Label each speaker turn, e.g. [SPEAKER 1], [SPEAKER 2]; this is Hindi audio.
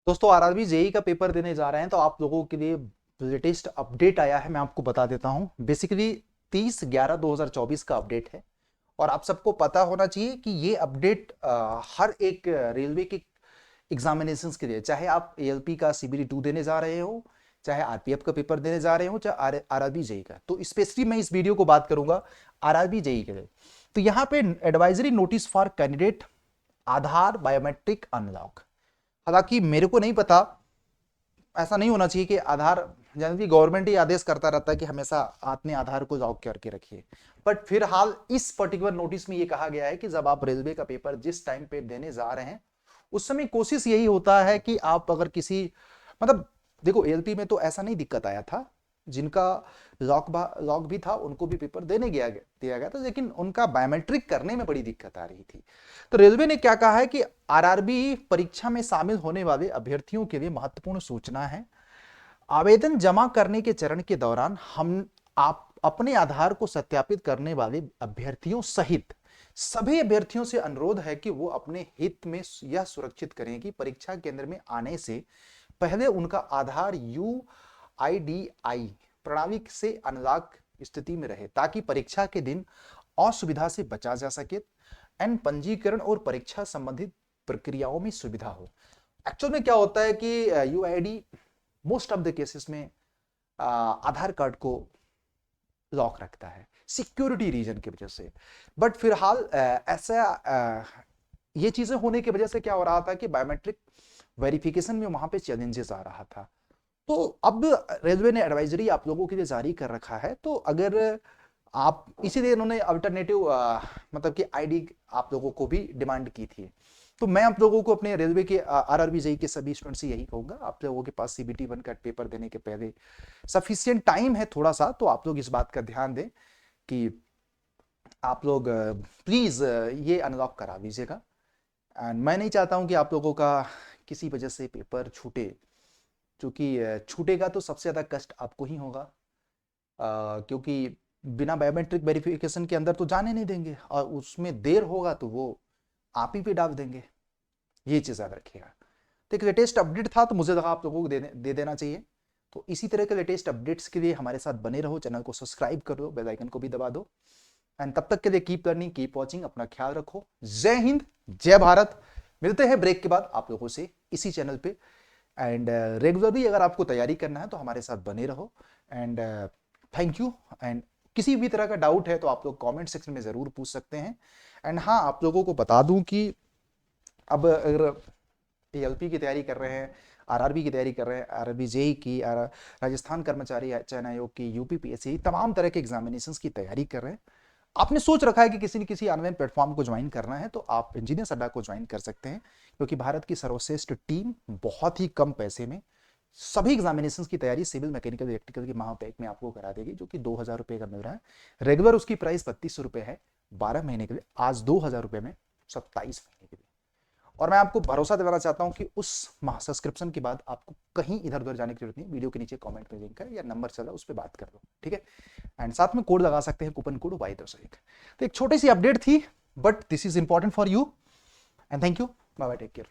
[SPEAKER 1] दोस्तों आरआरबी जेई का पेपर देने जा रहे हैं तो आप लोगों के लिए लेटेस्ट अपडेट आया है। मैं आपको बता देता हूं। बेसिकली 30/11/2024 का अपडेट है और आप सबको पता होना चाहिए कि ये अपडेट हर एक रेलवे के एग्जामिनेशंस के लिए, चाहे आप एएलपी का सीबीडी 2 देने जा रहे हो, चाहे आरपीएफ का पेपर देने जा रहे हो, चाहे आरआरबी जेई का। तो स्पेशली मैं इस वीडियो को बात करूंगा आरआरबी जेई के लिए। तो यहाँ पे advisory notice for candidate Aadhaar biometric unlock. हालांकि मेरे को नहीं पता, ऐसा नहीं होना चाहिए कि आधार, जनरली गवर्नमेंट ही आदेश करता रहता है कि हमेशा अपने आधार को लॉक करके रखिए। बट फिलहाल इस पर्टिकुलर नोटिस में ये कहा गया है कि जब आप रेलवे का पेपर जिस टाइम पे देने जा रहे हैं उस समय कोशिश यही होता है कि आप अगर किसी, मतलब देखो एलपी में तो ऐसा नहीं दिक्कत आया था, जिनका लॉक भी था उनको भी पेपर दिया गया था, लेकिन उनका बायोमेट्रिक करने में बड़ी दिक्कत आ रही थी। तो रेलवे ने क्या कहा है कि आरआरबी परीक्षा में शामिल होने वाले अभ्यर्थियों के लिए महत्वपूर्ण सूचना है। आवेदन जमा करने के चरण के दौरान हम आप अपने आधार को सत्यापित करने वाले अभ्यर्थियों सहित सभी अभ्यर्थियों से अनुरोध है कि वो अपने हित में यह सुरक्षित करें कि परीक्षा केंद्र में आने से पहले उनका आधार यूआईडीआई प्रणाली से अनलॉक स्थिति में रहे, ताकि परीक्षा के दिन असुविधा से बचा जा सके एंड पंजीकरण और परीक्षा संबंधित प्रक्रियाओं में सुविधा हो। एक्चुअल में क्या होता है कि UID most of the cases में आधार कार्ड को लॉक रखता है सिक्योरिटी रीजन की वजह से। बट फिलहाल ऐसा ये चीजें होने की वजह से क्या हो रहा था कि बायोमेट्रिक वेरिफिकेशन में वहां पे चैलेंजेस आ रहा था। तो अब रेलवे ने एडवाइजरी आप लोगों के लिए जारी कर रखा है। तो अगर आप, इसीलिए इन्होंने अल्टरनेटिव मतलब कि आईडी आप लोगों को भी डिमांड की थी। तो मैं आप लोगों को अपने रेलवे के आरआरबी जेई के सभी स्टूडेंट से यही कहूंगा, आप लोगों के पास सीबीटी 1 का पेपर देने के पहले सफिशिएंट टाइम है थोड़ा सा, तो आप लोग इस बात का ध्यान दें कि आप लोग प्लीज ये अनलॉक करा लीजिएगा। एंड मैं नहीं चाहता हूं कि आप लोगों का किसी वजह से पेपर छूटे, क्योंकि छूटेगा तो सबसे ज्यादा कष्ट आपको ही होगा, क्योंकि बिना बायोमेट्रिक वेरिफिकेशन के अंदर तो जाने नहीं देंगे और उसमें देर होगा तो वो आप ही पे डाल देंगे। ये चीज याद रखिएगा। तो एक लेटेस्ट अपडेट था तो मुझे लगा आप लोगों को दे देना चाहिए। तो इसी तरह के लेटेस्ट अपडेट्स के लिए हमारे साथ बने रहो, चैनल को सब्सक्राइब कर दो, बेल आइकन को भी दबा दो। एंड तब तक के लिए कीप लर्निंग, कीप वॉचिंग, अपना ख्याल रखो। जय हिंद, जय भारत। मिलते हैं ब्रेक के बाद आप लोगों से इसी चैनल पे। एंड रेगुलरली अगर आपको तैयारी करना है तो हमारे साथ बने रहो। And thank you. एंड किसी भी तरह का डाउट है तो आप लोग कमेंट सेक्शन में जरूर पूछ सकते हैं। एंड हाँ, आप लोगों को बता दूं कि अब अगर एएलपी की तैयारी कर रहे हैं, आरआरबी की तैयारी कर रहे हैं, आरआरबी जेई की, राजस्थान कर्मचारी चयन आयोग की, यूपीपीएससी, तमाम तरह के एग्जामिनेशंस की तैयारी कर रहे हैं, आपने सोच रखा है कि किसी न किसी ऑनलाइन प्लेटफॉर्म को ज्वाइन करना है, तो आप इंजीनियर्स अड्डा को ज्वाइन कर सकते हैं, क्योंकि भारत की सर्वश्रेष्ठ टीम बहुत ही कम पैसे में सभी एग्जामिनेशन की तैयारी सिविल, मैकेनिकल, इलेक्ट्रिकल की महापैक में आपको करा देगी, जो कि 2000 रुपए का मिल रहा है। रेगुलर उसकी प्राइस 3200 है 12 महीने के लिए, आज 2000 रुपए में 27 महीने के लिए। और मैं आपको भरोसा दिलाना चाहता हूं कि उस सब्सक्रिप्शन के बाद आपको कहीं इधर उधर जाने की जरूरत नहीं। वीडियो के नीचे कमेंट में लिंक है या नंबर चल रहा है, उस पर बात कर लो, ठीक है। एंड साथ में कोड लगा सकते हैं, कूपन कोड Y101। तो एक छोटी सी अपडेट थी, but this is important for you. And thank you, bye bye, take care.